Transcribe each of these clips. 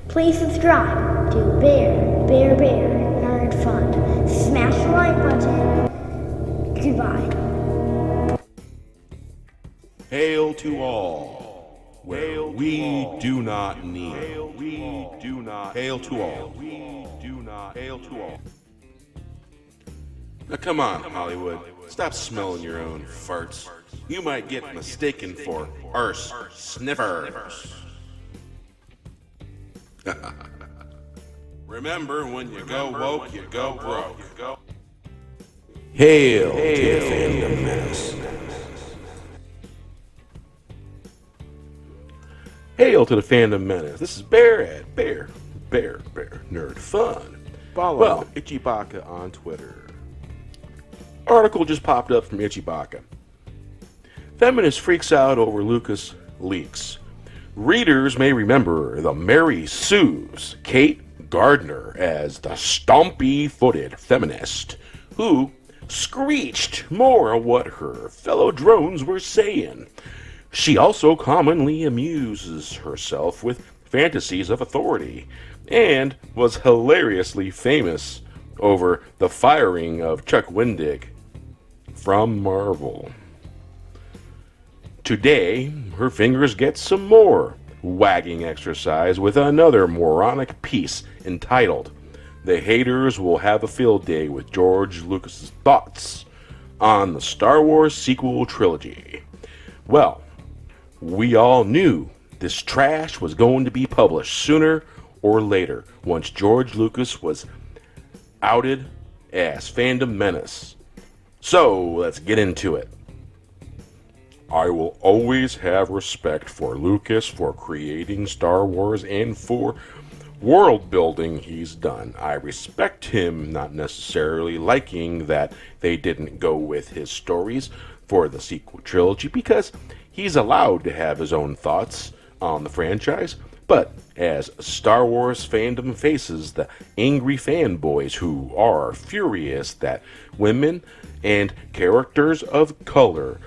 Please subscribe to Bear Nerd Fun. Smash the like button. Goodbye. Hail to all, where we do not kneel. Hail to all. Hail to all. Now come on, Hollywood. Stop smelling your own farts. You might get mistaken for arse sniffers. Remember, when you go woke, you go broke. Hail to the Fandom Menace. Hail to the Fandom Menace. This is Bear at Bear Nerd Fun. Follow Ichibaka on Twitter. Article just popped up from Ichibaka. Feminist freaks out over Lucas leaks. Readers may remember the Mary Sue's Kate Gardner as the stompy-footed feminist who screeched more of what her fellow drones were saying. She also commonly amuses herself with fantasies of authority and was hilariously famous over the firing of Chuck Wendig from Marvel. Today, her fingers get some more wagging exercise with another moronic piece entitled, "The Haters Will Have a Field Day with George Lucas's Thoughts on the Star Wars Sequel Trilogy." Well, we all knew this trash was going to be published sooner or later once George Lucas was outed as Fandom Menace. So, let's get into it. I will always have respect for Lucas for creating Star Wars and for world building he's done. I respect him not necessarily liking that they didn't go with his stories for the sequel trilogy because he's allowed to have his own thoughts on the franchise, but as Star Wars fandom faces the angry fanboys who are furious that women and characters of color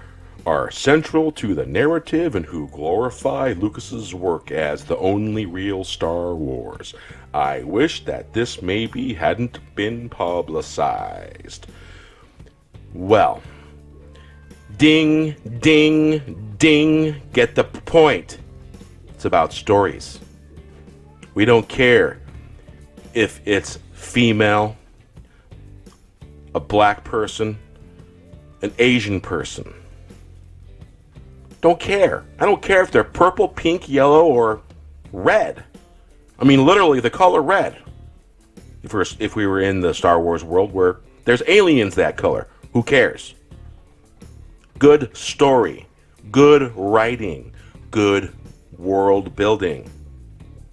are central to the narrative and who glorify Lucas's work as the only real Star Wars. I wish that this maybe hadn't been publicized. Well, ding, ding, ding, get the point. It's about stories. We don't care if it's female, a black person, an Asian person. Don't care. I don't care if they're purple, pink, yellow, or red. I mean, literally the color red. If we were in the Star Wars world where there's aliens that color, who cares? Good story, good writing, good world building.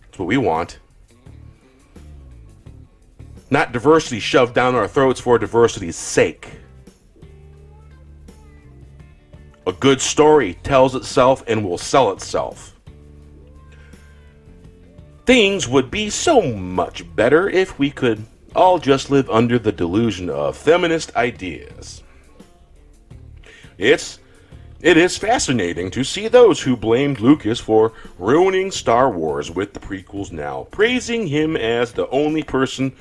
That's what we want. Not diversity shoved down our throats for diversity's sake. A good story tells itself and will sell itself. Things would be so much better if we could all just live under the delusion of feminist ideas. It is fascinating to see those who blamed Lucas for ruining Star Wars with the prequels now praising him as the only person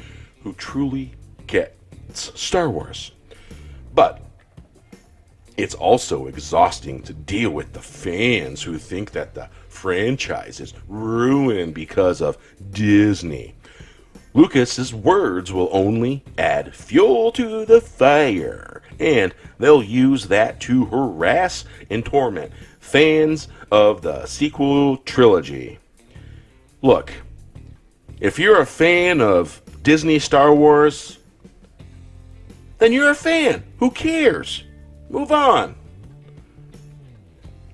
who truly gets Star Wars. But it's also exhausting to deal with the fans who think that the franchise is ruined because of Disney. Lucas's words will only add fuel to the fire, and they'll use that to harass and torment fans of the sequel trilogy. Look, if you're a fan of Disney Star Wars, then you're a fan. Who cares? Move on.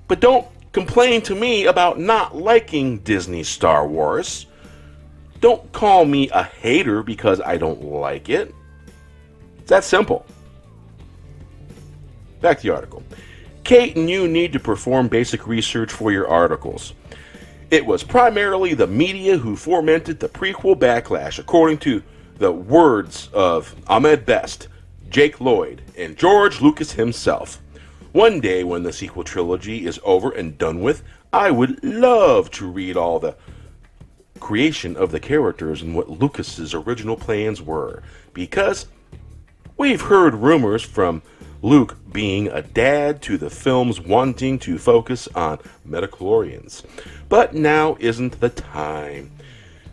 But don't complain to me about not liking Disney Star Wars. Don't call me a hater because I don't like it. It's that simple. Back to the article. Kate and you need to perform basic research for your articles. It was primarily the media who fomented the prequel backlash, according to the words of Ahmed Best, Jake Lloyd, and George Lucas himself. One day when the sequel trilogy is over and done with, I would love to read all the creation of the characters and what Lucas's original plans were, because we've heard rumors from Luke being a dad to the films wanting to focus on midichlorians. But now isn't the time.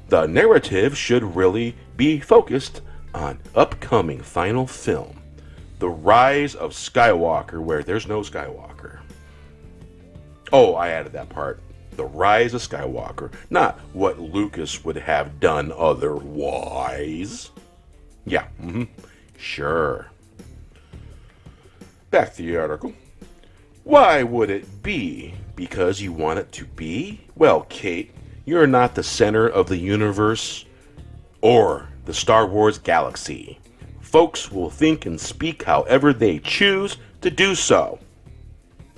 The narrative should really be focused on upcoming final film, The Rise of Skywalker, where there's no Skywalker. Oh, I added that part. The Rise of Skywalker, not what Lucas would have done otherwise. Yeah, sure. Back to the article. Why would it be because you want it to be? Well, Kate, you're not the center of the universe or the Star Wars galaxy. Folks will think and speak however they choose to do so.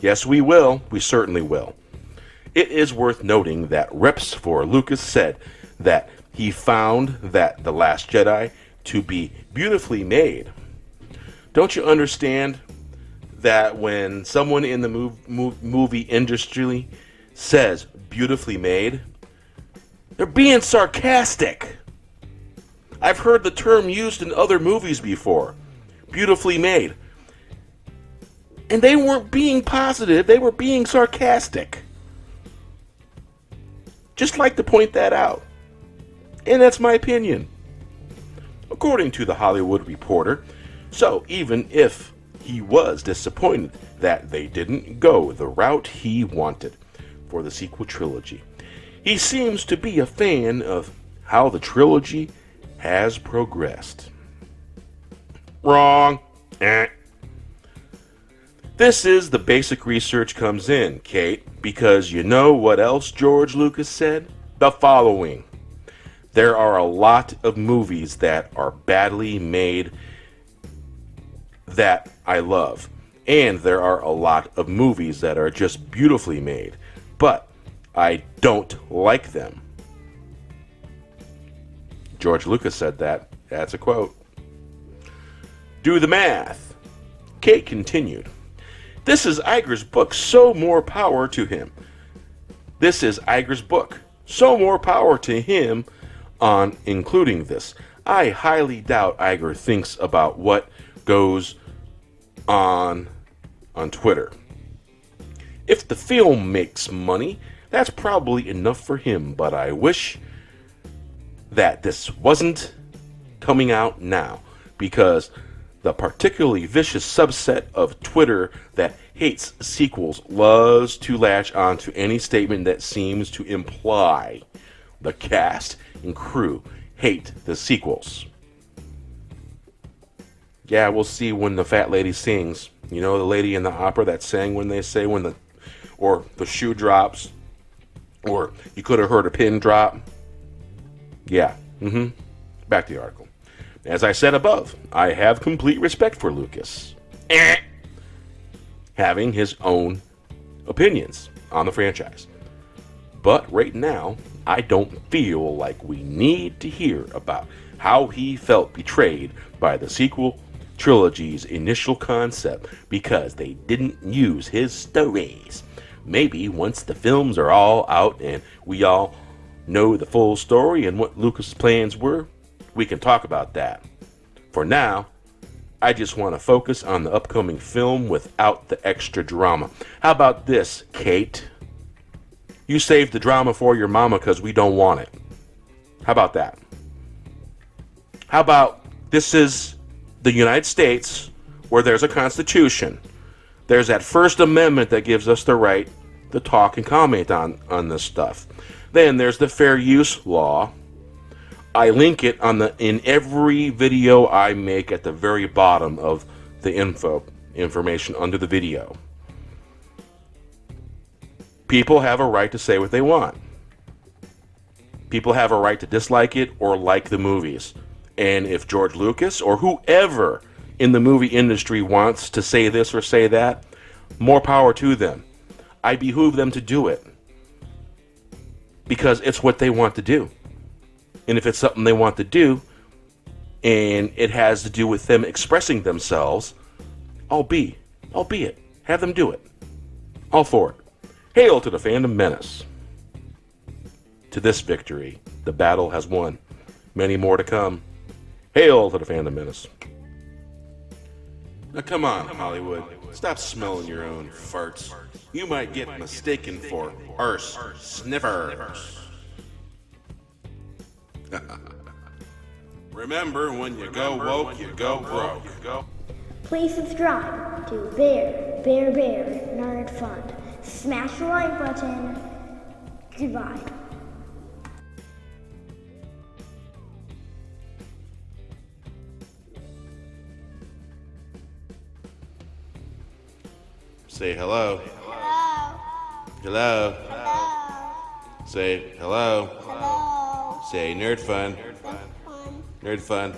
Yes, we will. We certainly will. It is worth noting that reps for Lucas said that he found that The Last Jedi to be beautifully made. Don't you understand that when someone in the movie industry says beautifully made, they're being sarcastic? I've heard the term used in other movies before, beautifully made. And they weren't being positive, they were being sarcastic. Just like to point that out. And that's my opinion. According to the Hollywood Reporter, so even if he was disappointed that they didn't go the route he wanted for the sequel trilogy, he seems to be a fan of how the trilogy has progressed. Wrong. This is the basic research comes in, Kate, because you know what else George Lucas said? The following. There are a lot of movies that are badly made that I love. And there are a lot of movies that are just beautifully made, but I don't like them. George Lucas said that. That's a quote. Do the math. Kate continued. This is Iger's book, so more power to him. This is Iger's book, so more power to him on including this. I highly doubt Iger thinks about what goes on Twitter. If the film makes money, that's probably enough for him, but I wish that this wasn't coming out now, because the particularly vicious subset of Twitter that hates sequels loves to latch onto any statement that seems to imply the cast and crew hate the sequels. Yeah, we'll see when the fat lady sings. You know, the lady in the opera that sang when they say or the shoe drops, or you could have heard a pin drop. Yeah, Back to the article. As I said above, I have complete respect for Lucas. Having his own opinions on the franchise. But right now, I don't feel like we need to hear about how he felt betrayed by the sequel trilogy's initial concept because they didn't use his stories. Maybe once the films are all out and we all know the full story and what Lucas' plans were, we can talk about that. For now, I just want to focus on the upcoming film without the extra drama. How about this, Kate? You saved the drama for your mama because we don't want it. How about that? How about this is the United States where there's a Constitution. There's that First Amendment that gives us the right to talk and comment on this stuff. Then there's the fair use law. I link it in every video I make at the very bottom of the information under the video. People have a right to say what they want. People have a right to dislike it or like the movies. And if George Lucas or whoever in the movie industry wants to say this or say that, more power to them. I behoove them to do it. Because it's what they want to do. And if it's something they want to do, and it has to do with them expressing themselves, albeit, have them do it. All for it. Hail to the fandom menace. To this victory, The battle has won. Many more to come. Hail to the Phantom Menace. Now come on, Hollywood. Stop smelling your own farts. You might get mistaken for arse sniffers. Remember, when you go woke, you go broke. Please subscribe to Bear Nerd Fund. Smash the like button. Goodbye. Say hello. Hello. Hello. Hello. Say hello. Hello. Say nerd fun. Fun. Nerd fun.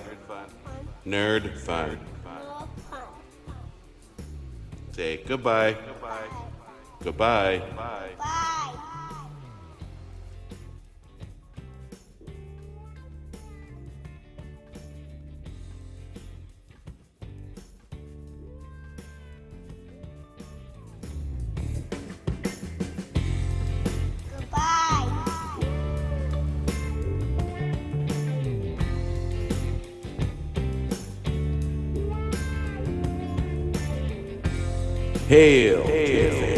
Nerd fun. No fun. Say goodbye. Goodbye. Bye. Goodbye. Hail to the